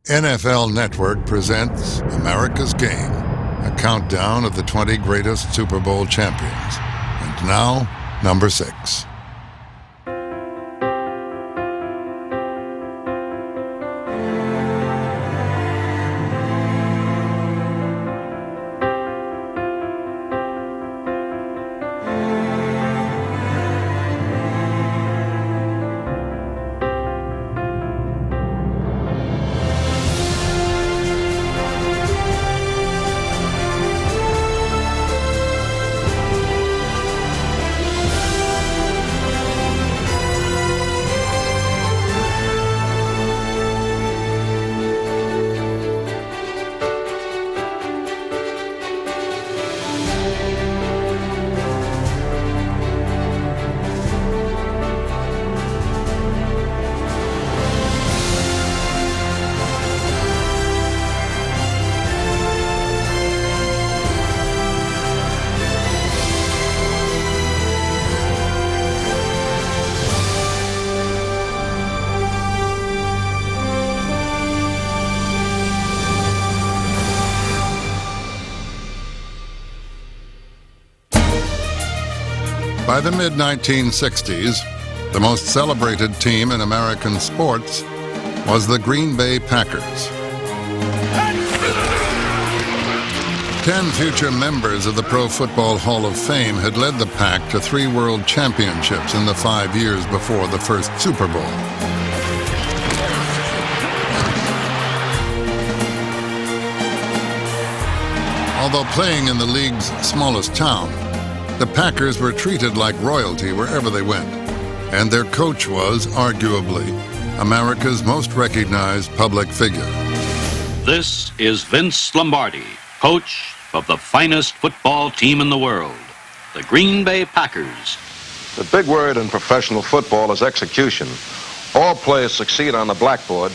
NFL Network presents America's Game, a countdown of the 20 greatest Super Bowl champions. And now, number 6. By the mid-1960s, the most celebrated team in American sports was the Green Bay Packers. 10 future members of the Pro Football Hall of Fame had led the Pack to 3 world championships in the 5 years before the first Super Bowl. Although playing in the league's smallest town, the Packers were treated like royalty wherever they went, and their coach was, arguably, America's most recognized public figure. This is Vince Lombardi, coach of the finest football team in the world, the Green Bay Packers. The big word in professional football is execution. All players succeed on the blackboard,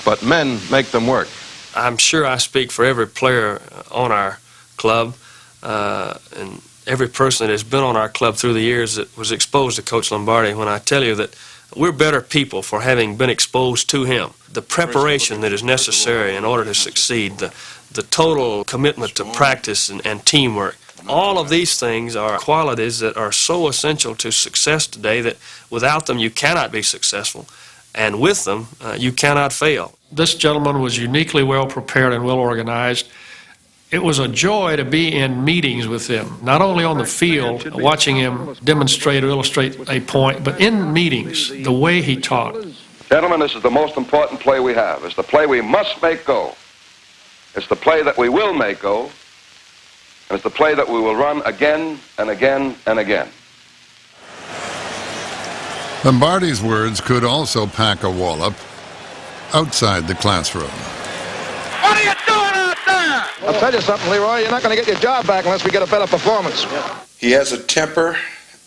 but men make them work. I'm sure I speak for every player on our club, and every person that has been on our club through the years that was exposed to Coach Lombardi when I tell you that we're better people for having been exposed to him. The preparation that is necessary in order to succeed, the total commitment to practice and teamwork, all of these things are qualities that are so essential to success today that without them you cannot be successful, and with them you cannot fail. This gentleman was uniquely well prepared and well organized. It was a joy to be in meetings with him, not only on the field, watching him demonstrate or illustrate a point, but in meetings, the way he taught. Gentlemen, this is the most important play we have. It's the play we must make go. It's the play that we will make go. And it's the play that we will run again and again and again. Lombardi's words could also pack a wallop outside the classroom. What are you doing out there? I'll tell you something, Leroy. You're not going to get your job back unless we get a better performance. He has a temper.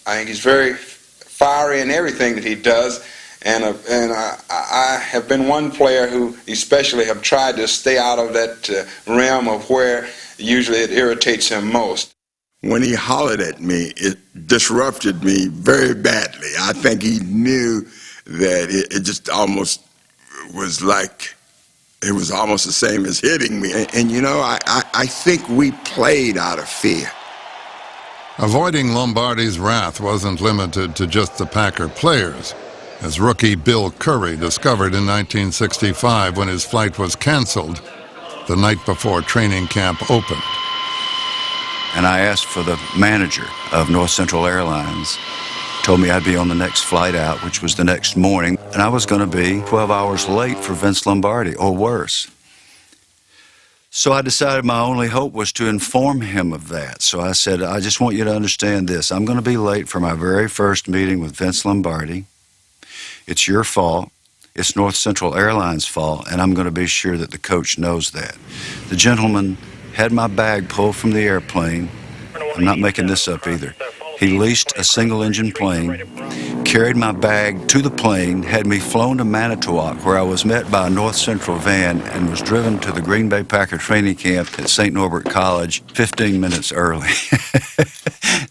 I think he's very fiery in everything that he does. And I have been one player who especially have tried to stay out of that realm of where usually it irritates him most. When he hollered at me, it disrupted me very badly. I think he knew that it just almost was like, it was almost the same as hitting me. And you know, I think we played out of fear. Avoiding Lombardi's wrath wasn't limited to just the Packer players, as rookie Bill Curry discovered in 1965 when his flight was canceled the night before training camp opened. And I asked for the manager of North Central Airlines. Told me I'd be on the next flight out, which was the next morning, and I was going to be 12 hours late for Vince Lombardi, or worse. So I decided my only hope was to inform him of that. So I said, I just want you to understand this. I'm going to be late for my very first meeting with Vince Lombardi. It's your fault. It's North Central Airlines' fault, and I'm going to be sure that the coach knows that. The gentleman had my bag pulled from the airplane. I'm not making this up either. He leased a single-engine plane, carried my bag to the plane, had me flown to Manitowoc, where I was met by a North Central van and was driven to the Green Bay Packer training camp at St. Norbert College 15 minutes early.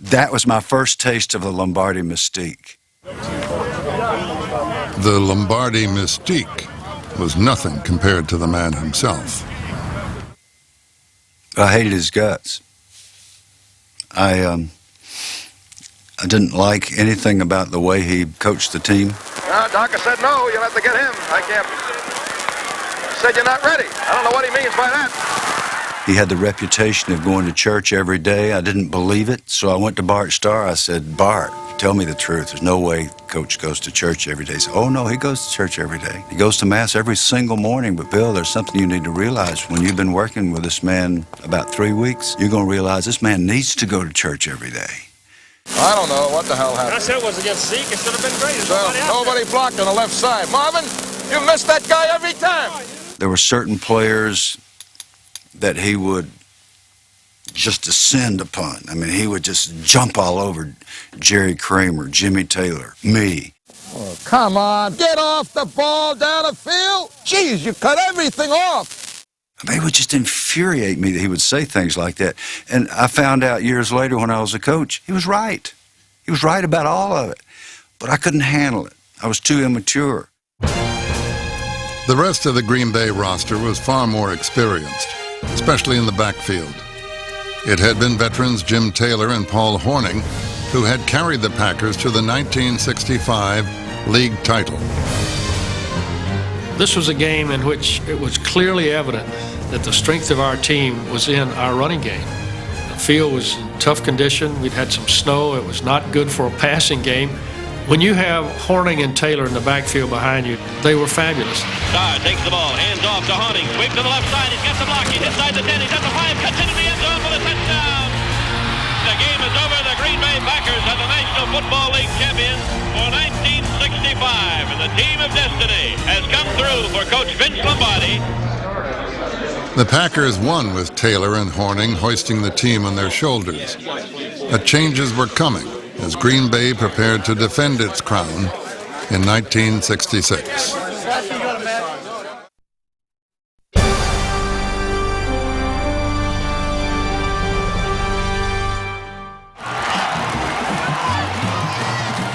That was my first taste of the Lombardi mystique. The Lombardi mystique was nothing compared to the man himself. I hated his guts. I didn't like anything about the way he coached the team. Doctor said no, you'll have to get him. I can't. He said you're not ready. I don't know what he means by that. He had the reputation of going to church every day. I didn't believe it, so I went to Bart Starr. I said, Bart, tell me the truth. There's no way Coach goes to church every day. He said, oh, no, he goes to church every day. He goes to Mass every single morning. But, Bill, there's something you need to realize. When you've been working with this man about 3 weeks, you're going to realize this man needs to go to church every day. I don't know what the hell happened. I said it was against Zeke. It should have been great. Nobody blocked on the left side. Marvin, you missed that guy every time. There were certain players that he would just descend upon. I mean, he would just jump all over Jerry Kramer, Jimmy Taylor, me. Oh, come on. Get off the ball down the field. Jeez, you cut everything off. I mean, it would just infuriate me that he would say things like that. And I found out years later when I was a coach, he was right. He was right about all of it. But I couldn't handle it. I was too immature. The rest of the Green Bay roster was far more experienced, especially in the backfield. It had been veterans Jim Taylor and Paul Hornung who had carried the Packers to the 1965 league title. This was a game in which it was clearly evident that the strength of our team was in our running game. The field was in tough condition. We'd had some snow. It was not good for a passing game. When you have Hornung and Taylor in the backfield behind you, they were fabulous. Starr takes the ball, hands off to Hornung, swings to the left side, he's got the block, he's inside the 10, he's at the 5, cuts into the end zone for the touchdown. The game is over. The Green Bay Packers are the National Football League champions for 1965, and the team of destiny has come through for Coach Vince Lombardi. The Packers won with Taylor and Hornung hoisting the team on their shoulders. But changes were coming as Green Bay prepared to defend its crown in 1966.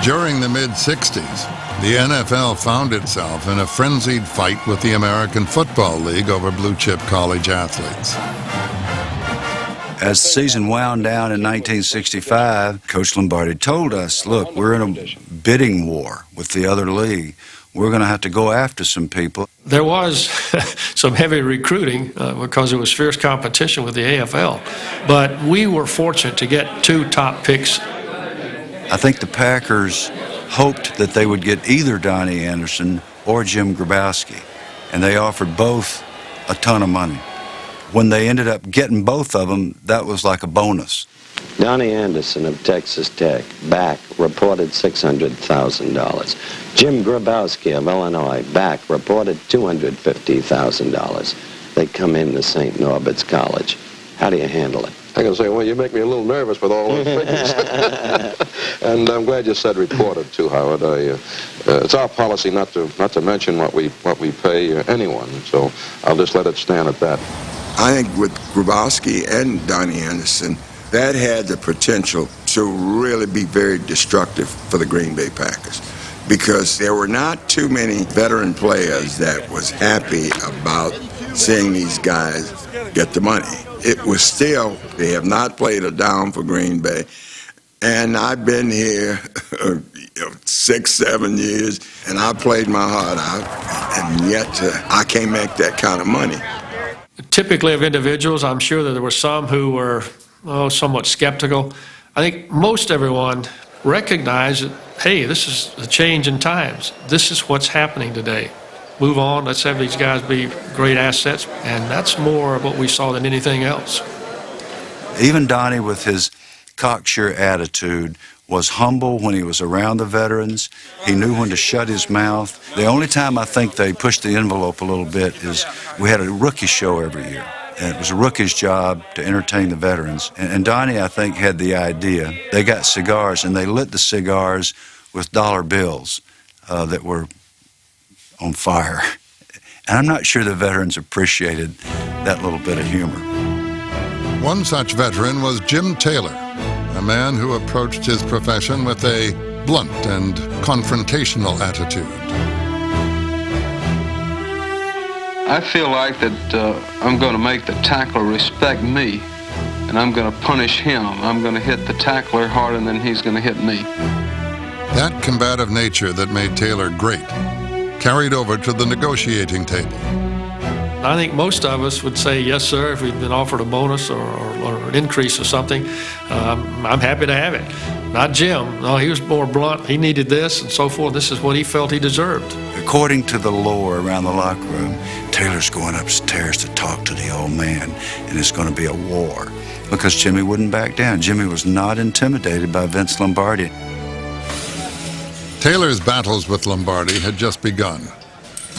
During the mid-60s, the NFL found itself in a frenzied fight with the American Football League over blue-chip college athletes. As the season wound down in 1965, Coach Lombardi told us, look, we're in a bidding war with the other league. We're going to have to go after some people. There was some heavy recruiting because it was fierce competition with the AFL. But we were fortunate to get 2 top picks. I think the Packers hoped that they would get either Donnie Anderson or Jim Grabowski, and they offered both a ton of money. When they ended up getting both of them, that was like a bonus. Donnie Anderson of Texas Tech, back, reported $600,000. Jim Grabowski of Illinois, back, reported $250,000. They come into St. Norbert's College. How do you handle it? I can say, well, you make me a little nervous with all those figures. And I'm glad you said reported too, Howard. It's our policy not to mention what we pay anyone, so I'll just let it stand at that. I think with Grabowski and Donnie Anderson, that had the potential to really be very destructive for the Green Bay Packers, because there were not too many veteran players that was happy about seeing these guys get the money. It was still, they have not played a down for Green Bay. And I've been here 6, 7 years, and I played my heart out, and yet I can't make that kind of money. Typically of individuals, I'm sure that there were some who were somewhat skeptical. I think most everyone recognized that, hey, this is a change in times. This is what's happening today. Move on, let's have these guys be great assets, and that's more of what we saw than anything else. Even Donnie, with his cocksure attitude, was humble when he was around the veterans. He knew when to shut his mouth. The only time I think they pushed the envelope a little bit is we had a rookie show every year. And it was a rookie's job to entertain the veterans. And Donnie, I think, had the idea. They got cigars, and they lit the cigars with dollar bills that were on fire. And I'm not sure the veterans appreciated that little bit of humor. One such veteran was Jim Taylor, a man who approached his profession with a blunt and confrontational attitude. I feel like that I'm going to make the tackler respect me, and I'm going to punish him. I'm going to hit the tackler harder than he's going to hit me. That combative nature that made Taylor great carried over to the negotiating table. I think most of us would say yes, sir, if we'd been offered a bonus or an increase or something. I'm happy to have it. Not Jim. No, he was more blunt. He needed this and so forth. This is what he felt he deserved. According to the lore around the locker room, Taylor's going upstairs to talk to the old man, and it's going to be a war because Jimmy wouldn't back down. Jimmy was not intimidated by Vince Lombardi. Taylor's battles with Lombardi had just begun,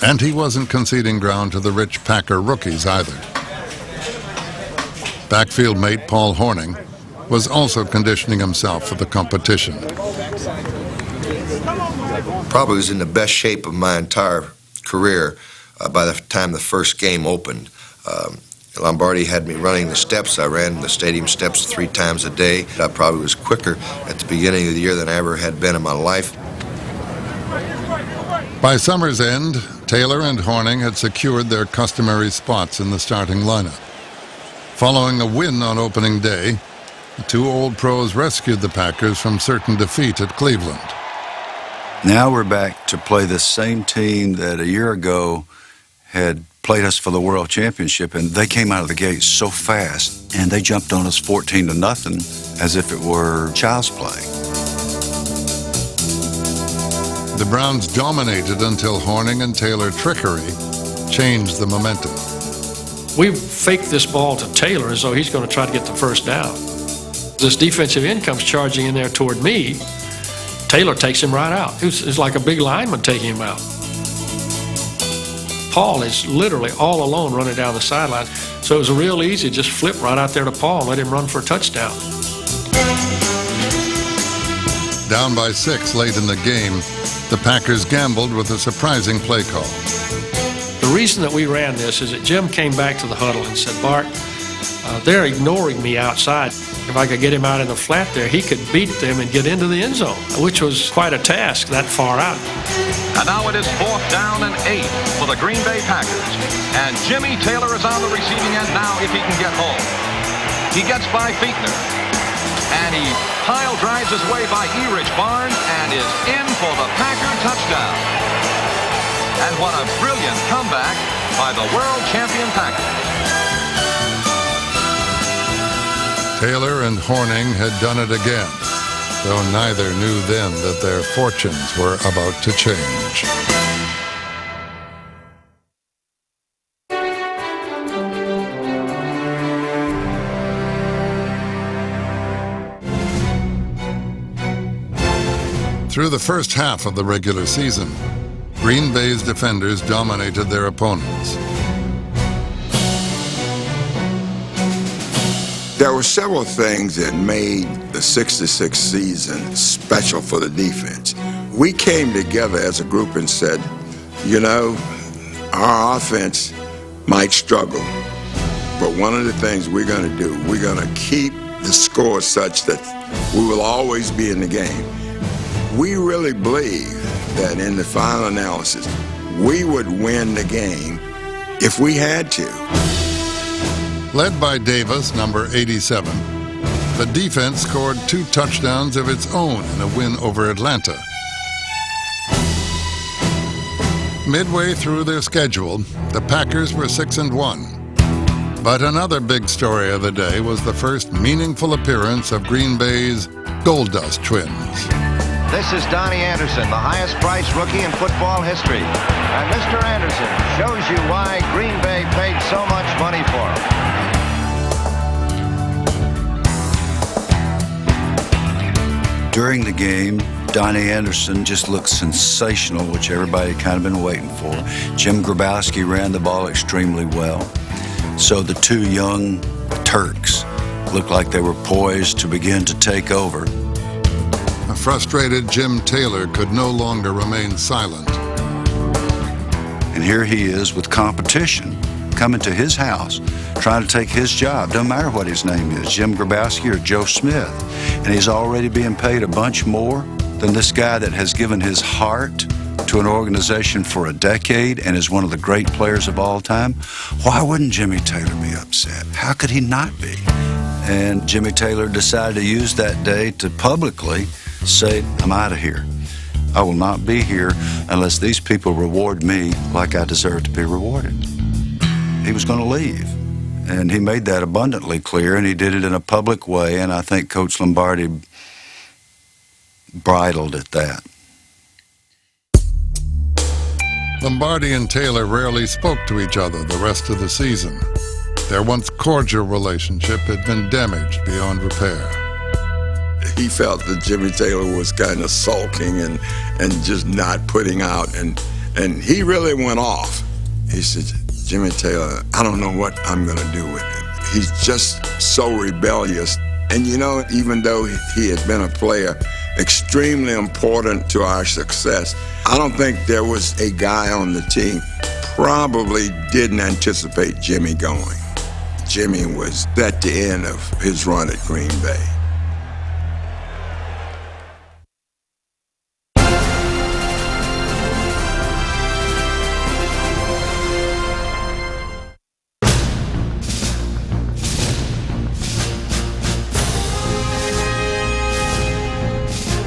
and he wasn't conceding ground to the rich Packer rookies either. Backfield mate Paul Hornung was also conditioning himself for the competition. Probably was in the best shape of my entire career by the time the first game opened. Lombardi had me running the steps. I ran the stadium steps 3 times a day. I probably was quicker at the beginning of the year than I ever had been in my life. By summer's end, Taylor and Hornung had secured their customary spots in the starting lineup. Following a win on opening day, the two old pros rescued the Packers from certain defeat at Cleveland. Now we're back to play the same team that a year ago had played us for the World Championship, and they came out of the gate so fast, and they jumped on us 14-0 as if it were child's play. The Browns dominated until Hornung and Taylor trickery changed the momentum. We faked this ball to Taylor as though he's going to try to get the first down. This defensive end comes charging in there toward me. Taylor takes him right out. It's like a big lineman taking him out. Paul is literally all alone running down the sideline. So it was real easy, just flip right out there to Paul and let him run for a touchdown. Down by 6 late in the game, the Packers gambled with a surprising play call. The reason that we ran this is that Jim came back to the huddle and said, Bart, they're ignoring me outside. If I could get him out in the flat there, he could beat them and get into the end zone, which was quite a task that far out. And now it is 4th down and 8 for the Green Bay Packers. And Jimmy Taylor is on the receiving end now if he can get home. He gets by Fichtner. And he pile drives his way by Erich Barnes and is in for the Packer touchdown. And what a brilliant comeback by the world champion Packers. Taylor and Hornung had done it again, though neither knew then that their fortunes were about to change. Through the first half of the regular season, Green Bay's defenders dominated their opponents. There were several things that made the 66 season special for the defense. We came together as a group and said, you know, our offense might struggle, but one of the things we're going to do, we're going to keep the score such that we will always be in the game. We really believe that in the final analysis, we would win the game if we had to. Led by Davis, number 87, the defense scored 2 touchdowns of its own in a win over Atlanta. Midway through their schedule, the Packers were 6-1. But another big story of the day was the first meaningful appearance of Green Bay's Gold Dust twins. This is Donnie Anderson, the highest-priced rookie in football history. And Mr. Anderson shows you why Green Bay paid so much money for him. During the game, Donnie Anderson just looked sensational, which everybody had kind of been waiting for. Jim Grabowski ran the ball extremely well. So the 2 young Turks looked like they were poised to begin to take over. A frustrated Jim Taylor could no longer remain silent. And here he is with competition coming to his house, trying to take his job. Don't matter what his name is, Jim Grabowski or Joe Smith. And he's already being paid a bunch more than this guy that has given his heart to to an organization for a decade and is one of the great players of all time, why wouldn't Jimmy Taylor be upset? How could he not be? And Jimmy Taylor decided to use that day to publicly say, I'm out of here. I will not be here unless these people reward me like I deserve to be rewarded. He was going to leave. And he made that abundantly clear, and he did it in a public way, and I think Coach Lombardi bridled at that. Lombardi and Taylor rarely spoke to each other the rest of the season. Their once cordial relationship had been damaged beyond repair. He felt that Jimmy Taylor was kind of sulking and just not putting out, and he really went off. He said, Jimmy Taylor, I don't know what I'm going to do with him. He's just so rebellious. And you know, even though he had been a player extremely important to our success, I don't think there was a guy on the team probably didn't anticipate Jimmy going. Jimmy was at the end of his run at Green Bay.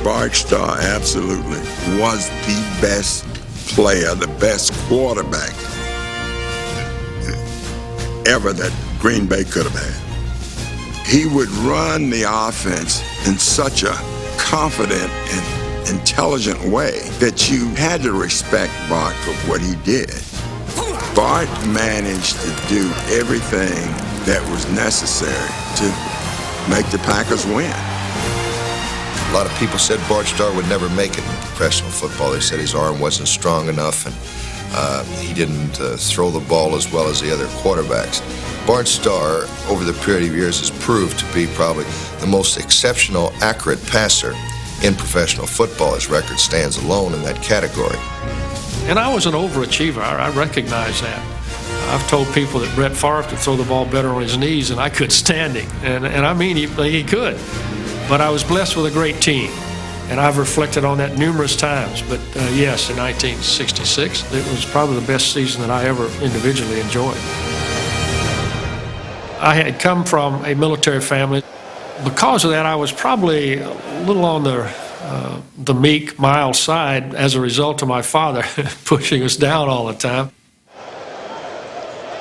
Bart Starr absolutely was the best player, the best quarterback ever that Green Bay could have had. He would run the offense in such a confident and intelligent way that you had to respect Bart for what he did. Bart managed to do everything that was necessary to make the Packers win. A lot of people said Bart Starr would never make it in professional football. They said his arm wasn't strong enough and he didn't throw the ball as well as the other quarterbacks. Bart Starr, over the period of years, has proved to be probably the most exceptional, accurate passer in professional football. His record stands alone in that category. And I was an overachiever. I recognize that. I've told people that Brett Favre could throw the ball better on his knees than I could standing. And I mean, he could. But I was blessed with a great team, and I've reflected on that numerous times. But yes, in 1966, it was probably the best season that I ever individually enjoyed. I had come from a military family. Because of that, I was probably a little on the meek, mild side as a result of my father pushing us down all the time.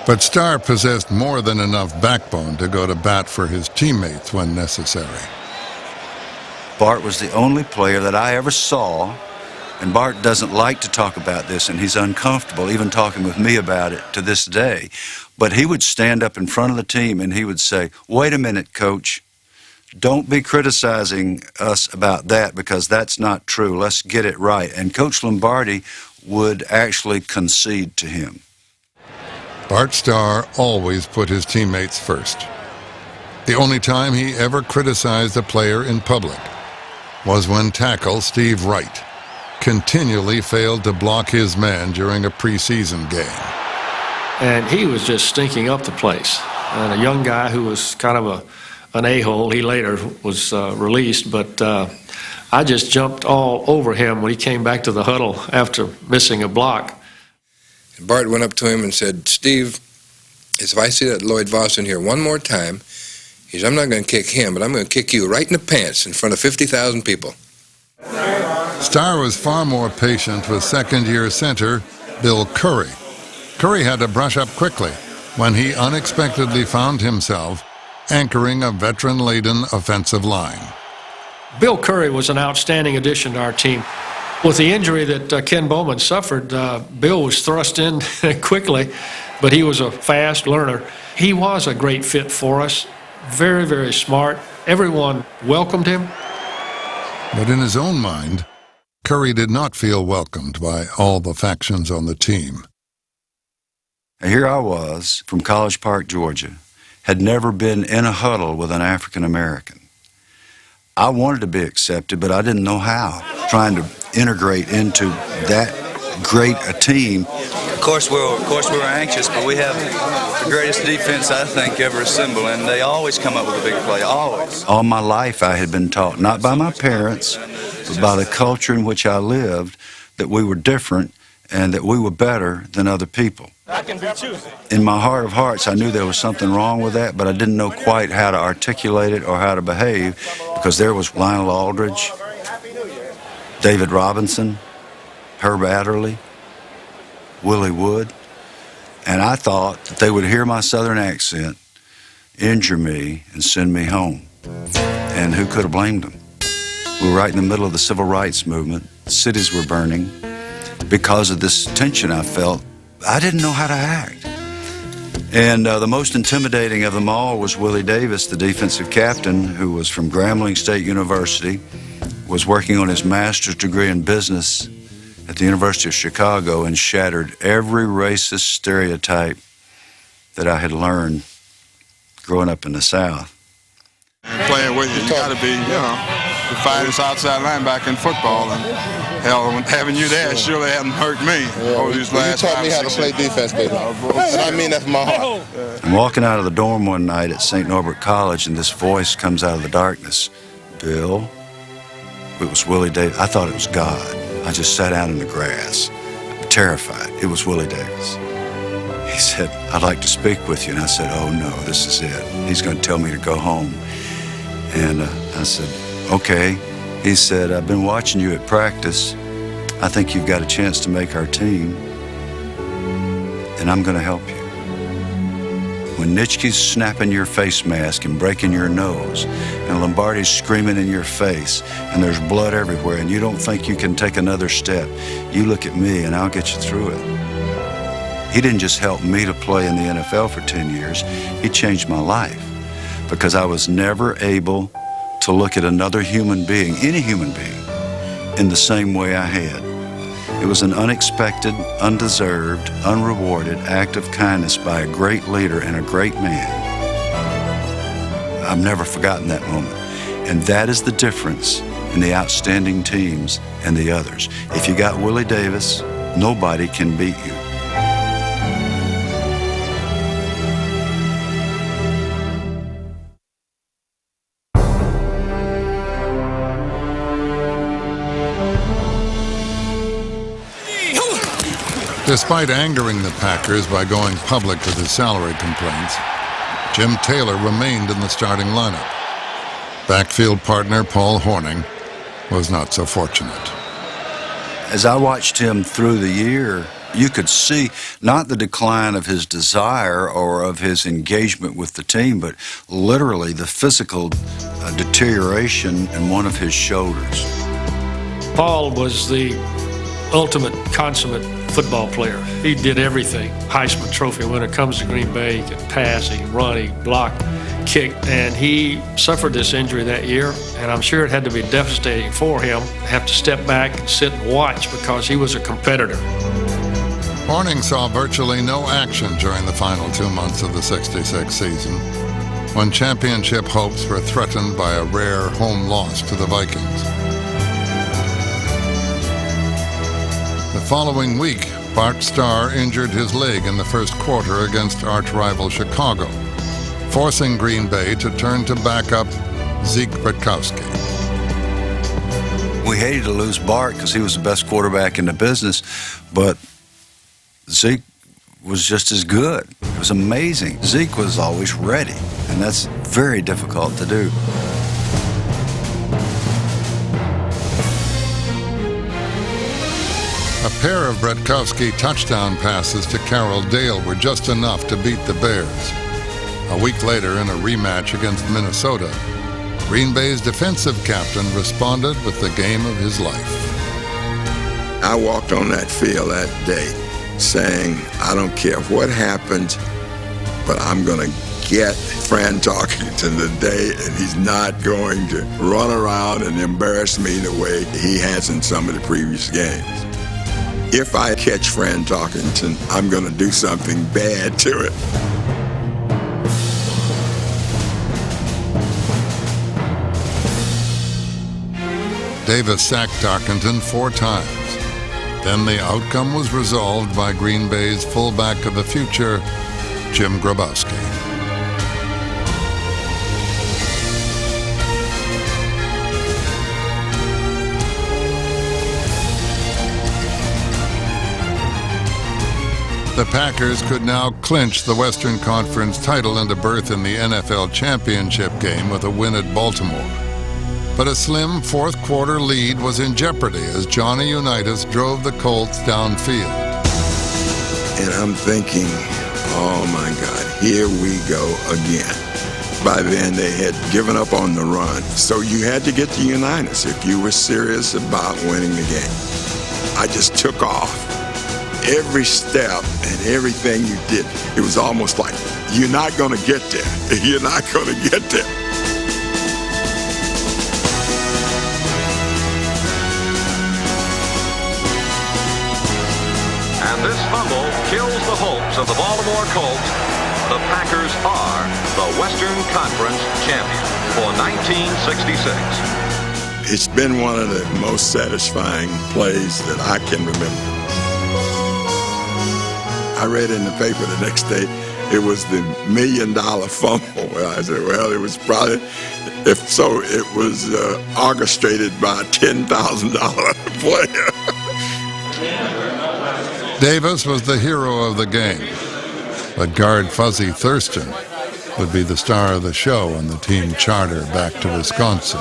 But Starr possessed more than enough backbone to go to bat for his teammates when necessary. Bart was the only player that I ever saw, and Bart doesn't like to talk about this, and he's uncomfortable even talking with me about it to this day. But he would stand up in front of the team and he would say, wait a minute, coach, don't be criticizing us about that because that's not true. Let's get it right. And Coach Lombardi would actually concede to him. Bart Starr always put his teammates first. The only time he ever criticized a player in public was when tackle Steve Wright continually failed to block his man during a preseason game. And he was just stinking up the place. And a young guy who was kind of an a-hole, he later was released, but I just jumped all over him when he came back to the huddle after missing a block. And Bart went up to him and said, Steve, if I see that Lloyd Voss in here one more time, he said, I'm not going to kick him, but I'm going to kick you right in the pants in front of 50,000 people. Starr was far more patient with second-year center Bill Curry. Curry had to brush up quickly when he unexpectedly found himself anchoring a veteran-laden offensive line. Bill Curry was an outstanding addition to our team. With the injury that Ken Bowman suffered, Bill was thrust in quickly, but he was a fast learner. He was a great fit for us. Very, very smart. Everyone welcomed him. But in his own mind, Curry did not feel welcomed by all the factions on the team. Here I was from College Park, Georgia, had never been in a huddle with an African American. I wanted to be accepted, but I didn't know how. Trying to integrate into that great a team. Of course we were anxious, but we have the greatest defense I think ever assembled, and they always come up with a big play, always. All my life I had been taught, not by my parents, but by the culture in which I lived, that we were different and that we were better than other people. I can be choosy. In my heart of hearts, I knew there was something wrong with that, but I didn't know quite how to articulate it or how to behave, because there was Lionel Aldridge, David Robinson, Herb Adderley, Willie Wood, and I thought that they would hear my Southern accent, injure me, and send me home. And who could have blamed them? We were right in the middle of the civil rights movement. Cities were burning. Because of this tension I felt, I didn't know how to act. And the most intimidating of them all was Willie Davis, the defensive captain, who was from Grambling State University, was working on his master's degree in business at the University of Chicago, and shattered every racist stereotype that I had learned growing up in the South. Playing with you got to be, the finest outside linebacker in football. And hell, having you there surely hasn't hurt me over these last 5 or 6 years. You taught me how to play defense, baby. And I mean that from my heart. I'm walking out of the dorm one night at St. Norbert College, and this voice comes out of the darkness. Bill? It was Willie Davis. I thought it was God. I just sat down in the grass, terrified. It was Willie Davis. He said, "I'd like to speak with you." And I said, "Oh no, this is it. He's going to tell me to go home." And I said, "Okay." He said, "I've been watching you at practice. I think you've got a chance to make our team, and I'm going to help you. When Nitschke's snapping your face mask and breaking your nose, and Lombardi's screaming in your face, and there's blood everywhere, and you don't think you can take another step, you look at me and I'll get you through it." He didn't just help me to play in the NFL for 10 years, he changed my life, because I was never able to look at another human being, any human being, in the same way I had. It was an unexpected, undeserved, unrewarded act of kindness by a great leader and a great man. I've never forgotten that moment. And that is the difference in the outstanding teams and the others. If you got Willie Davis, nobody can beat you. Despite angering the Packers by going public with his salary complaints, Jim Taylor remained in the starting lineup. Backfield partner Paul Hornung was not so fortunate. As I watched him through the year, you could see not the decline of his desire or of his engagement with the team, but literally the physical deterioration in one of his shoulders. Paul was the ultimate, consummate football player. He did everything. Heisman Trophy winner, comes to Green Bay, he could pass, he could run, he could block, kick, and he suffered this injury that year, and I'm sure it had to be devastating for him to have to step back and sit and watch, because he was a competitor. Hornung saw virtually no action during the final 2 months of the '66 season, when championship hopes were threatened by a rare home loss to the Vikings. The following week, Bart Starr injured his leg in the first quarter against arch-rival Chicago, forcing Green Bay to turn to backup Zeke Bratkowski. We hated to lose Bart because he was the best quarterback in the business, but Zeke was just as good. It was amazing. Zeke was always ready, and that's very difficult to do. A pair of Bratkowski touchdown passes to Carroll Dale were just enough to beat the Bears. A week later, in a rematch against Minnesota, Green Bay's defensive captain responded with the game of his life. I walked on that field that day saying, I don't care what happens, but I'm going to get Fran Tarkenton today, and he's not going to run around and embarrass me the way he has in some of the previous games. If I catch Fran Tarkenton, I'm going to do something bad to it. Davis sacked Tarkenton 4 times. Then the outcome was resolved by Green Bay's fullback of the future, Jim Grabowski. The Packers could now clinch the Western Conference title and a berth in the NFL championship game with a win at Baltimore. But a slim fourth-quarter lead was in jeopardy as Johnny Unitas drove the Colts downfield. And I'm thinking, oh my God, here we go again. By then, they had given up on the run. So you had to get to Unitas if you were serious about winning the game. I just took off. Every step and everything you did, it was almost like, you're not going to get there. You're not going to get there. And this fumble kills the hopes of the Baltimore Colts. The Packers are the Western Conference champions for 1966. It's been one of the most satisfying plays that I can remember. I read in the paper the next day, it was the $1 million fumble. Well, I said, well, it was probably, if so, it was orchestrated by a $10,000 player. Davis was the hero of the game, but guard Fuzzy Thurston would be the star of the show on the team charter back to Wisconsin.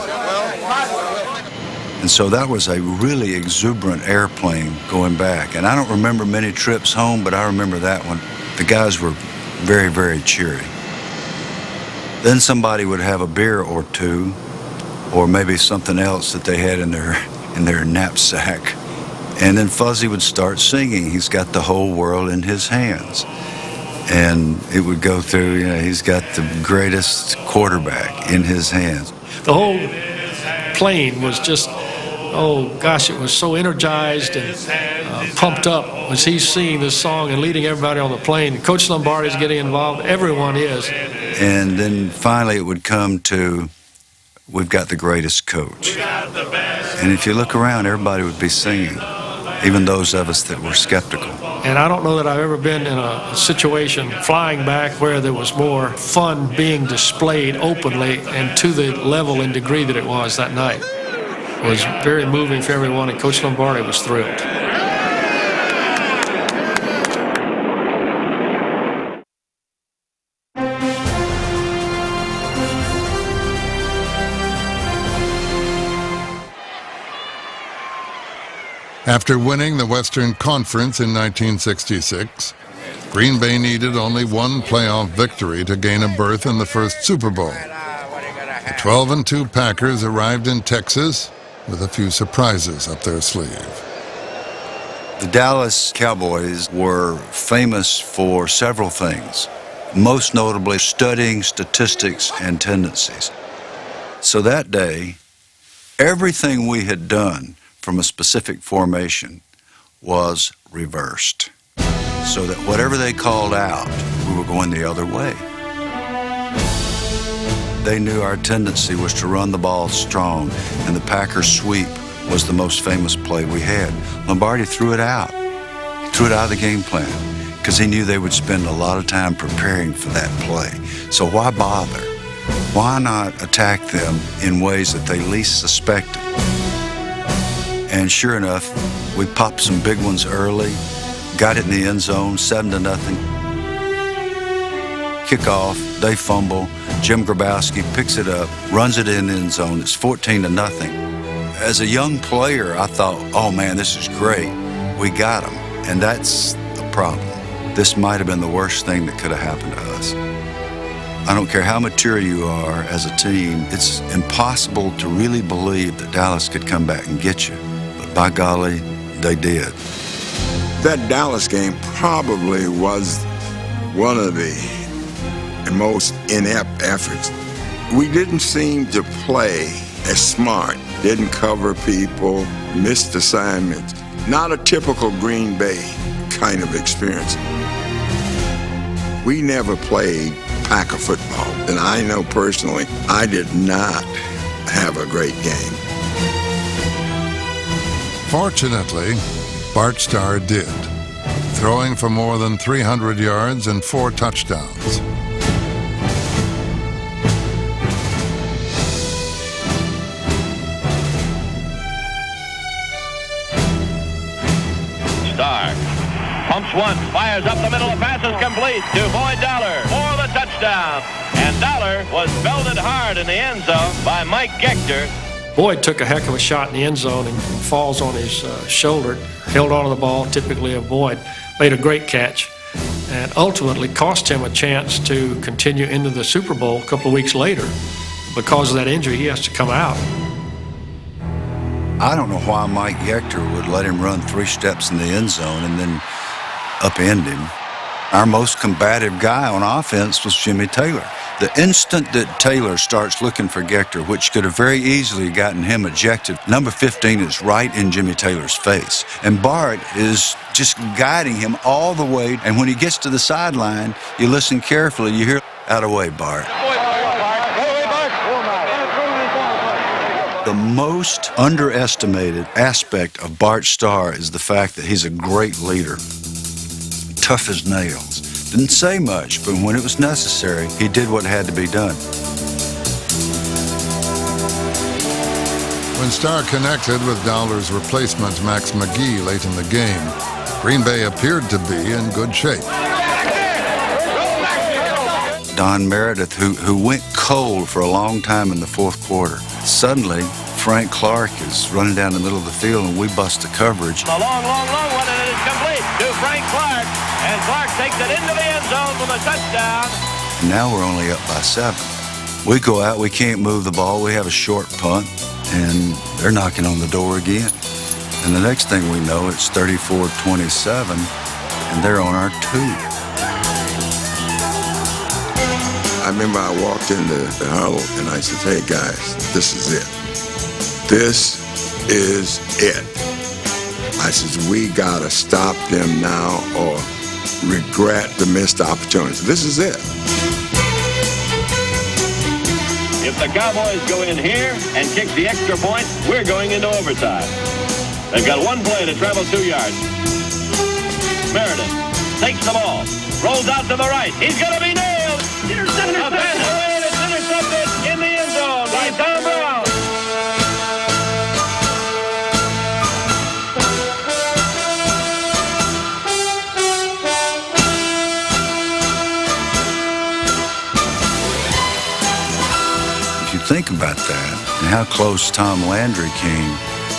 And so that was a really exuberant airplane going back. And I don't remember many trips home, but I remember that one. The guys were very, very cheery. Then somebody would have a beer or two, or maybe something else that they had in their knapsack. And then Fuzzy would start singing, "He's got the whole world in his hands." And it would go through, you know, he's got the greatest quarterback in his hands. The whole plane was just, oh gosh, it was so energized and pumped up as he's singing this song and leading everybody on the plane. Coach Lombardi's getting involved. Everyone is. And then finally it would come to, we've got the greatest coach. And if you look around, everybody would be singing, even those of us that were skeptical. And I don't know that I've ever been in a situation flying back where there was more fun being displayed openly and to the level and degree that it was that night. It was very moving for everyone, and Coach Lombardi was thrilled. After winning the Western Conference in 1966, Green Bay needed only one playoff victory to gain a berth in the first Super Bowl. The 12-2 Packers arrived in Texas with a few surprises up their sleeve. The Dallas Cowboys were famous for several things, most notably studying statistics and tendencies. So that day, everything we had done from a specific formation was reversed, so that whatever they called out, we were going the other way. They knew our tendency was to run the ball strong, and the Packers sweep was the most famous play we had. Lombardi threw it out. He threw it out of the game plan because he knew they would spend a lot of time preparing for that play. So why bother? Why not attack them in ways that they least suspected? And sure enough, we popped some big ones early, got it in the end zone, 7-0. Kickoff, they fumble. Jim Grabowski picks it up, runs it in the end zone. It's 14-0. As a young player, I thought, oh man, this is great. We got them. And that's the problem. This might have been the worst thing that could have happened to us. I don't care how mature you are as a team, it's impossible to really believe that Dallas could come back and get you. But by golly, they did. That Dallas game probably was one of the most inept efforts. We didn't seem to play as smart, didn't cover people, missed assignments. Not a typical Green Bay kind of experience. We never played Packer football, and I know personally I did not have a great game. Fortunately, Bart Starr did, throwing for more than 300 yards and 4 touchdowns. Starr pumps fakes one, fires up the middle, the pass is complete to Boyd Dollar for the touchdown. And Dollar was belted hard in the end zone by Mike Gector. Boyd took a heck of a shot in the end zone and falls on his shoulder, held onto the ball, typically of Boyd, made a great catch, and ultimately cost him a chance to continue into the Super Bowl a couple of weeks later. Because of that injury, he has to come out. I don't know why Mike Gector would let him run 3 steps in the end zone and then upend him. Our most combative guy on offense was Jimmy Taylor. The instant that Taylor starts looking for Gector, which could have very easily gotten him ejected, number 15 is right in Jimmy Taylor's face. And Bart is just guiding him all the way. And when he gets to the sideline, you listen carefully, you hear, "Out of the way, Bart." The most underestimated aspect of Bart Starr is the fact that he's a great leader. Tough as nails. Didn't say much, but when it was necessary, he did what had to be done. When Starr connected with Dollar's replacement Max McGee late in the game, Green Bay appeared to be in good shape. Don Meredith, who went cold for a long time in the fourth quarter. Suddenly, Frank Clark is running down the middle of the field, and we bust the coverage. A long one, and it is complete to Frank Clark. And Clark takes it into the end zone for the touchdown. And now we're only up by 7. We go out, we can't move the ball, we have a short punt, and they're knocking on the door again. And the next thing we know, it's 34-27, and they're on our 2. I remember I walked into the huddle and I said, "Hey guys, this is it. This is it." I said, "We gotta stop them now or regret the missed opportunity. This is it." If the Cowboys go in here and kick the extra point, we're going into overtime. They've got one play to travel 2 yards. Meredith takes the ball, rolls out to the right. He's going to be nailed. Intercepted. A pass away, and it's intercepted in the end zone by Tom Brown. If you think about that and how close Tom Landry came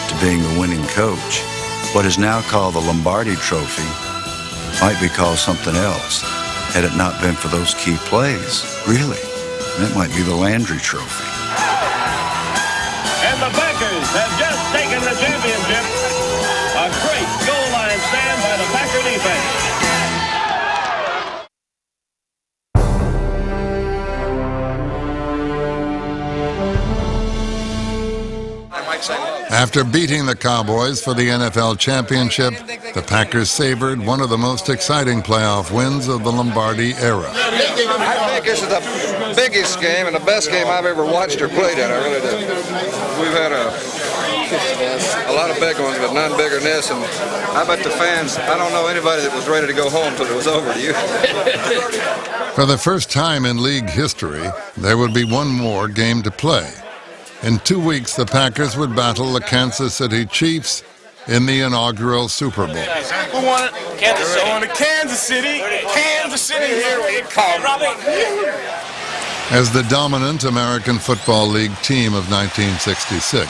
to being a winning coach, what is now called the Lombardi Trophy might be called something else had it not been for those key plays. Really, that might be the Landry Trophy. And the Packers have just taken the championship. A great goal line stand by the Packer defense. After beating the Cowboys for the NFL championship, the Packers savored one of the most exciting playoff wins of the Lombardi era. I think this is the biggest game and the best game I've ever watched or played in. I really do. We've had a lot of big ones, but none bigger than this. And I bet the fans, I don't know anybody that was ready to go home until it was over to you. For the first time in league history, there would be one more game to play. In 2 weeks, the Packers would battle the Kansas City Chiefs in the inaugural Super Bowl. Who won it? Kansas City. On to Kansas City. Kansas City, here we come. As the dominant American Football League team of 1966,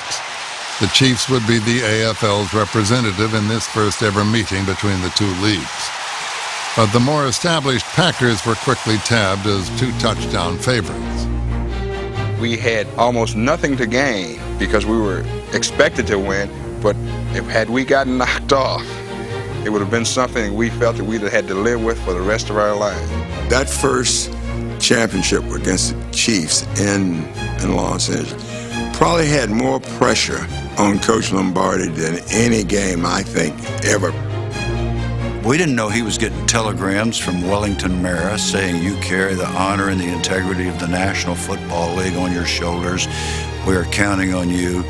the Chiefs would be the AFL's representative in this first ever meeting between the 2 leagues. But the more established Packers were quickly tabbed as 2-touchdown favorites. We had almost nothing to gain because we were expected to win, but had we gotten knocked off, it would have been something we felt that we'd have had to live with for the rest of our lives. That first championship against the Chiefs in Los Angeles probably had more pressure on Coach Lombardi than any game, I think, ever. We didn't know he was getting telegrams from Wellington Mara saying, "You carry the honor and the integrity of the National Football League on your shoulders. We are counting on you.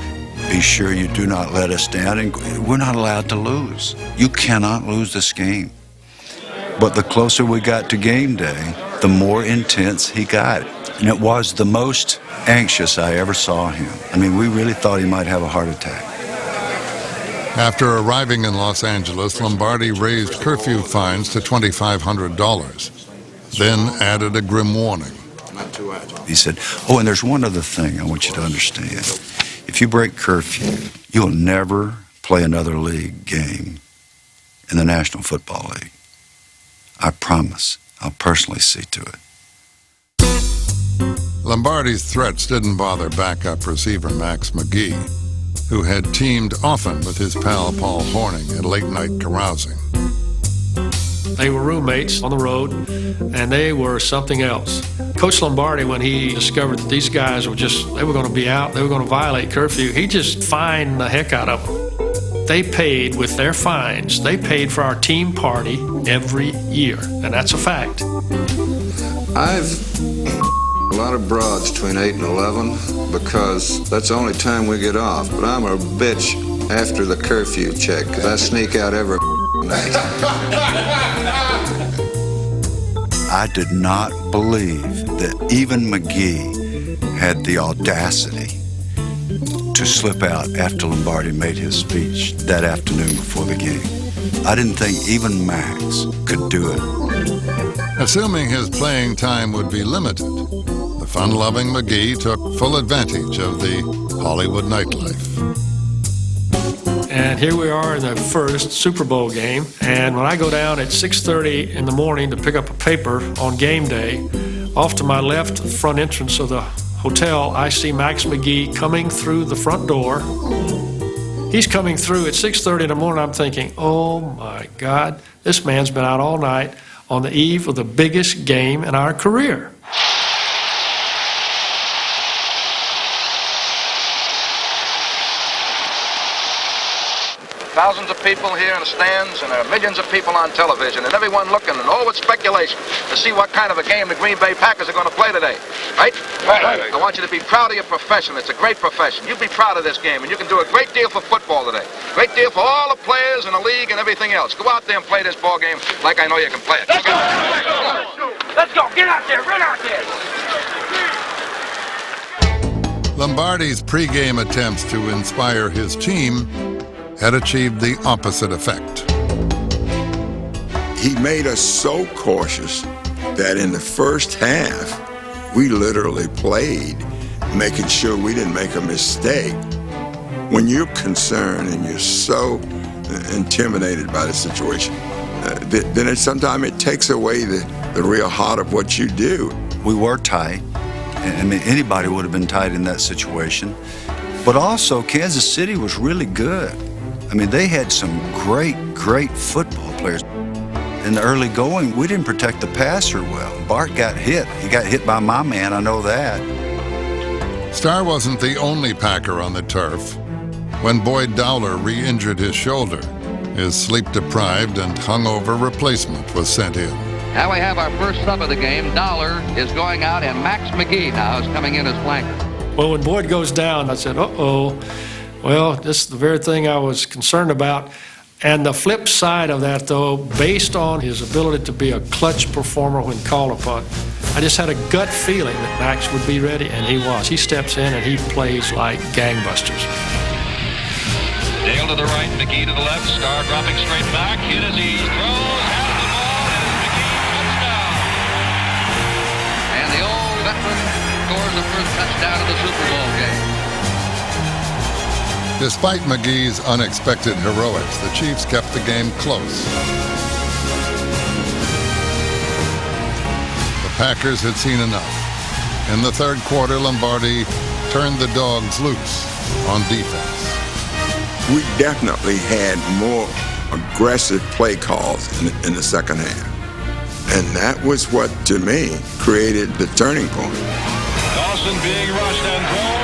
Be sure you do not let us down." And we're not allowed to lose. You cannot lose this game. But the closer we got to game day, the more intense he got. And it was the most anxious I ever saw him. I mean, we really thought he might have a heart attack. After arriving in Los Angeles, Lombardi raised curfew fines to $2,500, then added a grim warning. He said, oh, and there's one other thing I want you to understand. If you break curfew, you'll never play another league game in the National Football League. I promise. I'll personally see to it. Lombardi's threats didn't bother backup receiver Max McGee, who had teamed often with his pal Paul Hornung at late-night carousing. They were roommates on the road, and they were something else. Coach Lombardi, when he discovered that these guys were they were going to be out, they were going to violate curfew, he just fined the heck out of them. They paid with their fines. They paid for our team party every year, and that's a fact. I've a lot of broads between 8 and 11 because that's the only time we get off. But I'm a bitch after the curfew check because I sneak out every night. I did not believe that even McGee had the audacity to slip out after Lombardi made his speech that afternoon before the game. I didn't think even Max could do it. Assuming his playing time would be limited, the fun-loving McGee took full advantage of the Hollywood nightlife. And here we are in the first Super Bowl game, and when I go down at 6:30 in the morning to pick up a paper on game day, off to my left, front entrance of the hotel, I see Max McGee coming through the front door. He's coming through at 6:30 in the morning. I'm thinking, oh my God, this man's been out all night on the eve of the biggest game in our career. Thousands of people here in the stands, and there are millions of people on television, and everyone looking, and all with speculation to see what kind of a game the Green Bay Packers are going to play today. Right? Right. I want you to be proud of your profession. It's a great profession. You be proud of this game, and you can do a great deal for football today. Great deal for all the players in the league and everything else. Go out there and play this ball game like I know you can play it. Let's go! Let's go! Get out there! Run out there! Lombardi's pregame attempts to inspire his team had achieved the opposite effect. He made us so cautious that in the first half, we literally played, making sure we didn't make a mistake. When you're concerned and you're so intimidated by the situation, then sometimes it takes away the real heart of what you do. We were tight. I mean, anybody would have been tight in that situation. But also, Kansas City was really good. I mean, they had some great football players. In the early going, we didn't protect the passer well. Bart got hit. He got hit by my man, I know that. Starr wasn't the only Packer on the turf. When Boyd Dowler re-injured his shoulder, his sleep-deprived and hungover replacement was sent in. Now we have our first sub of the game. Dowler is going out, and Max McGee now is coming in as flanker. Well, when Boyd goes down, I said, uh-oh. Well, this is the very thing I was concerned about. And the flip side of that, though, based on his ability to be a clutch performer when called upon, I just had a gut feeling that Max would be ready, and he was. He steps in, and he plays like gangbusters. Dale to the right, McGee to the left. Starr dropping straight back. Hit as he throws. Has the ball, and McGee touchdown. And the old veteran scores the first touchdown of the Super Bowl game. Despite McGee's unexpected heroics, the Chiefs kept the game close. The Packers had seen enough. In the third quarter, Lombardi turned the dogs loose on defense. We definitely had more aggressive play calls in the second half. And that was what, to me, created the turning point. Dawson being rushed and thrown.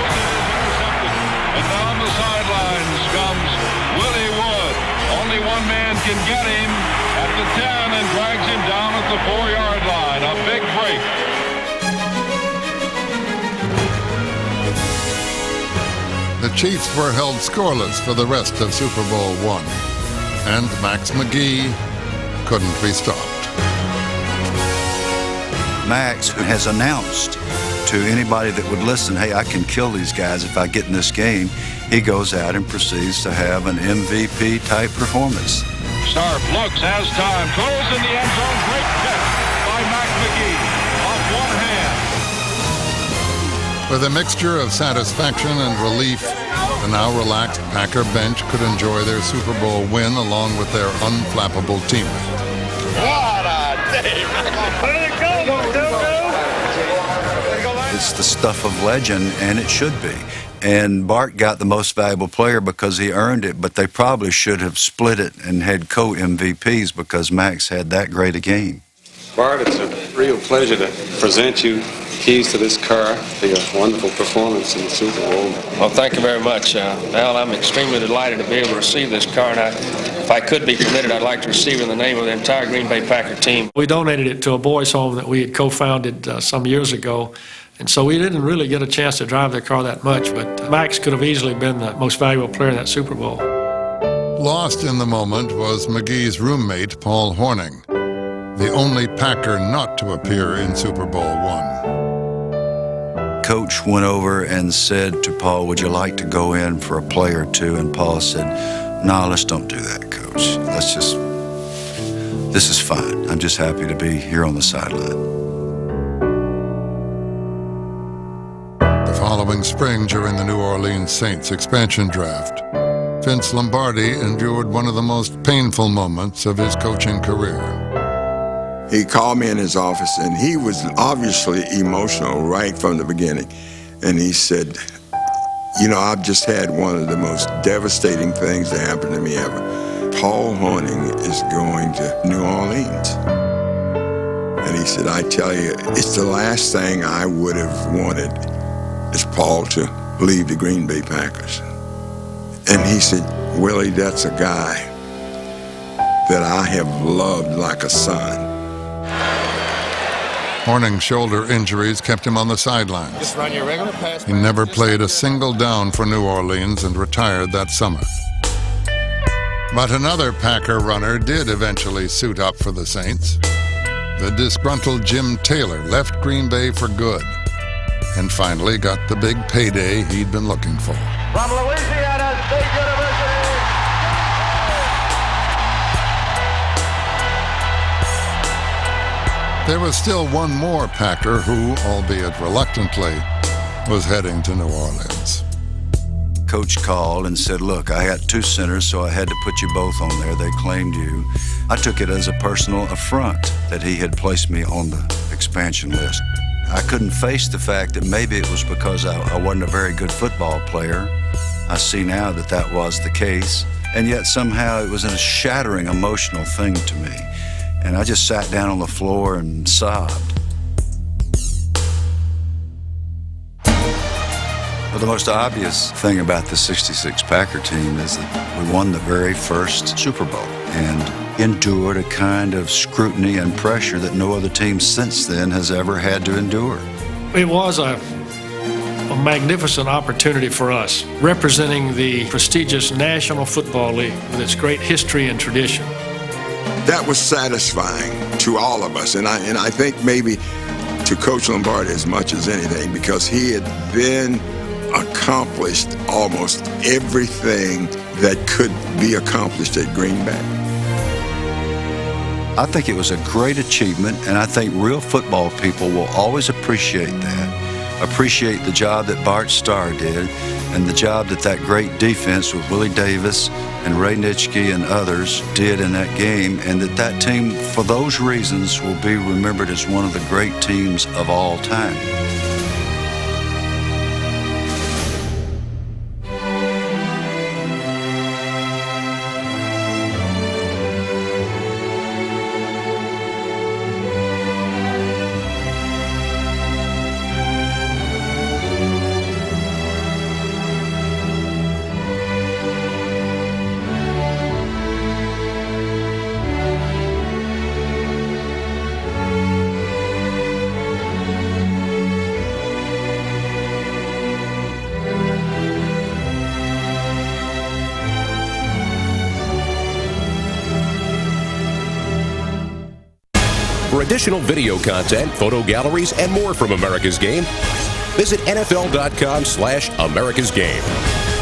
And down the sidelines comes Willie Wood. Only one man can get him at the 10 and drags him down at the 4-yard line. A big break. The Chiefs were held scoreless for the rest of Super Bowl I, and Max McGee couldn't be stopped. Max has announced to anybody that would listen, hey, I can kill these guys if I get in this game, he goes out and proceeds to have an MVP-type performance. Sharp looks, has time, throws in the end zone. Great catch by Mac McGee off one hand. With a mixture of satisfaction and relief, the now relaxed Packer bench could enjoy their Super Bowl win along with their unflappable teammate. What a day! Let it go, It's the stuff of legend, and it should be. And Bart got the most valuable player because he earned it, but they probably should have split it and had co-MVPs because Max had that great a game. Bart, it's a real pleasure to present you keys to this car for your wonderful performance in the Super Bowl. Well, thank you very much, Al. I'm extremely delighted to be able to receive this car, and if I could be permitted, I'd like to receive it in the name of the entire Green Bay Packer team. We donated it to a boys' home that we had co-founded some years ago, and so we didn't really get a chance to drive the car that much, but Max could have easily been the most valuable player in that Super Bowl. Lost in the moment was McGee's roommate, Paul Hornung, the only Packer not to appear in Super Bowl I. Coach went over and said to Paul, would you like to go in for a play or two? And Paul said, no, let's don't do that, Coach. This is fine. I'm just happy to be here on the sideline. The following spring, during the New Orleans Saints expansion draft, Vince Lombardi endured one of the most painful moments of his coaching career. He called me in his office, and he was obviously emotional right from the beginning. And he said, you know, I've just had one of the most devastating things that happened to me ever. Paul Hornung is going to New Orleans. And he said, I tell you, it's the last thing I would have wanted is Paul to leave the Green Bay Packers. And he said, Willie, that's a guy that I have loved like a son. Hornung's shoulder injuries kept him on the sidelines. Just run your regular pass. He never played a single down for New Orleans and retired that summer. But another Packer runner did eventually suit up for the Saints. The disgruntled Jim Taylor left Green Bay for good and finally got the big payday he'd been looking for. From Louisiana State University. There was still one more Packer who, albeit reluctantly, was heading to New Orleans. Coach called and said, look, I had two centers, so I had to put you both on there. They claimed you. I took it as a personal affront that he had placed me on the expansion list. I couldn't face the fact that maybe it was because I wasn't a very good football player. I see now that that was the case, and yet somehow it was a shattering emotional thing to me. And I just sat down on the floor and sobbed. But the most obvious thing about the '66 Packer team is that we won the very first Super Bowl and endured a kind of scrutiny and pressure that no other team since then has ever had to endure. It was a magnificent opportunity for us, representing the prestigious National Football League with its great history and tradition. That was satisfying to all of us, and I think maybe to Coach Lombardi as much as anything, because he had then accomplished almost everything that could be accomplished at Green Bay. I think it was a great achievement, and I think real football people will always appreciate that, appreciate the job that Bart Starr did, and the job that that great defense with Willie Davis and Ray Nitschke and others did in that game, and that team, for those reasons, will be remembered as one of the great teams of all time. additional video content, photo galleries, and more from America's Game, visit NFL.com/America's Game.